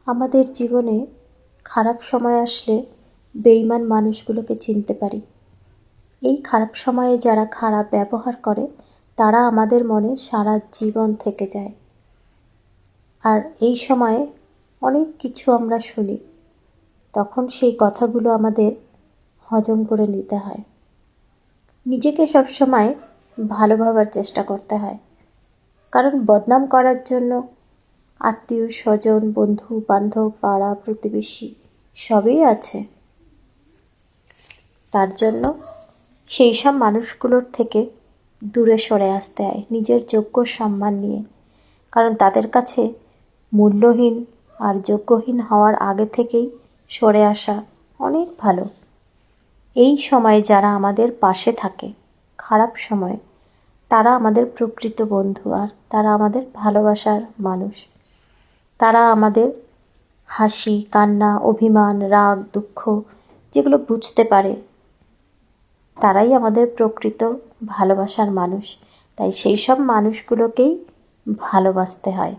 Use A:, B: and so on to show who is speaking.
A: আমাদের জীবনে খারাপ সময় আসলে বেঈমান মানুষগুলোকে চিনতে পারি। এই খারাপ সময়ে যারা খারাপ ব্যবহার করে তারা আমাদের মনে সারা জীবন থেকে যায়। আর এই সময়ে অনেক কিছু আমরা শুনি, তখন সেই কথাগুলো আমাদের হজম করে নিতে হয়। নিজেকে সবসময় ভালো ভাবার চেষ্টা করতে হয়, কারণ বদনাম করার জন্য আত্মীয় স্বজন, বন্ধু বান্ধব, পাড়া প্রতিবেশী সবই আছে। তার জন্য সেই সব মানুষগুলোর থেকে দূরে সরে আসতে হয় নিজের যোগ্য সম্মান নিয়ে, কারণ তাদের কাছে মূল্যহীন আর যোগ্যহীন হওয়ার আগে থেকেই সরে আসা অনেক ভালো। এই সময় যারা আমাদের পাশে থাকে খারাপ সময়, তারা আমাদের প্রকৃত বন্ধু, আর তারা আমাদের ভালোবাসার মানুষ। তারা আমাদের হাসি, কান্না, অভিমান, রাগ, দুঃখ যেগুলো বুঝতে পারে, তারাই আমাদের প্রকৃত ভালোবাসার মানুষ। তাই সেই সব মানুষগুলোকেই ভালোবাসতে হয়।